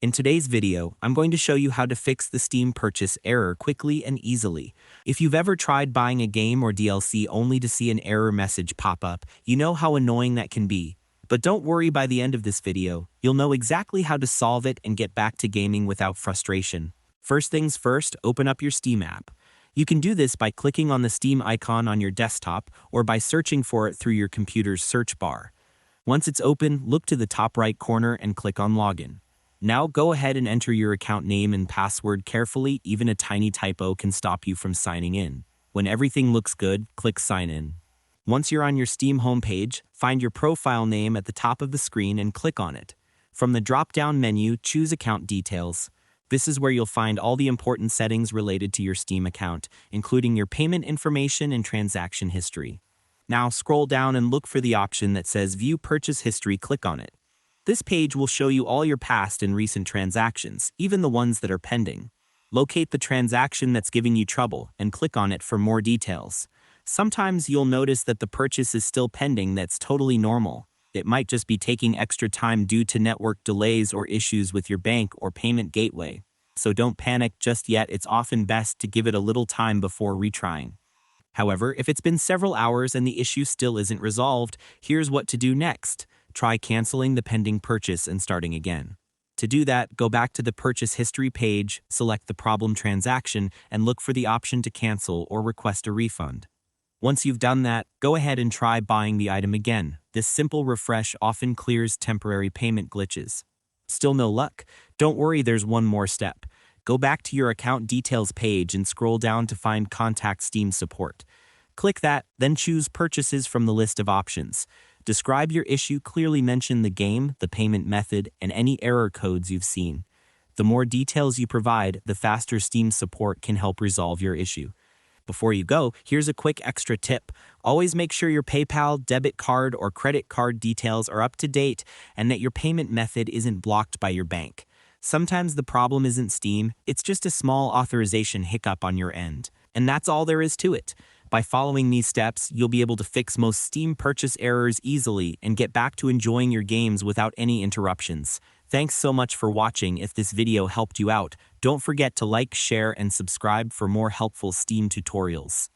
In today's video, I'm going to show you how to fix the Steam purchase error quickly and easily. If you've ever tried buying a game or DLC only to see an error message pop up, you know how annoying that can be. But don't worry, by the end of this video, you'll know exactly how to solve it and get back to gaming without frustration. First things first, open up your Steam app. You can do this by clicking on the Steam icon on your desktop or by searching for it through your computer's search bar. Once it's open, look to the top right corner and click on Login. Now go ahead and enter your account name and password carefully. Even a tiny typo can stop you from signing in. When everything looks good, click Sign In. Once you're on your Steam homepage, find your profile name at the top of the screen and click on it. From the drop-down menu, choose Account Details. This is where you'll find all the important settings related to your Steam account, including your payment information and transaction history. Now scroll down and look for the option that says View Purchase History. Click on it. This page will show you all your past and recent transactions, even the ones that are pending. Locate the transaction that's giving you trouble and click on it for more details. Sometimes you'll notice that the purchase is still pending. That's totally normal. It might just be taking extra time due to network delays or issues with your bank or payment gateway. So don't panic just yet. It's often best to give it a little time before retrying. However, if it's been several hours and the issue still isn't resolved, here's what to do next. Try canceling the pending purchase and starting again. To do that, go back to the purchase history page, select the problem transaction, and look for the option to cancel or request a refund. Once you've done that, go ahead and try buying the item again. This simple refresh often clears temporary payment glitches. Still no luck? Don't worry, there's one more step. Go back to your account details page and scroll down to find Contact Steam Support. Click that, then choose Purchases from the list of options. Describe your issue, clearly mention the game, the payment method, and any error codes you've seen. The more details you provide, the faster Steam support can help resolve your issue. Before you go, here's a quick extra tip. Always make sure your PayPal, debit card, or credit card details are up to date and that your payment method isn't blocked by your bank. Sometimes the problem isn't Steam, it's just a small authorization hiccup on your end. And that's all there is to it. By following these steps, you'll be able to fix most Steam purchase errors easily and get back to enjoying your games without any interruptions. Thanks so much for watching. If this video helped you out, don't forget to like, share, and subscribe for more helpful Steam tutorials.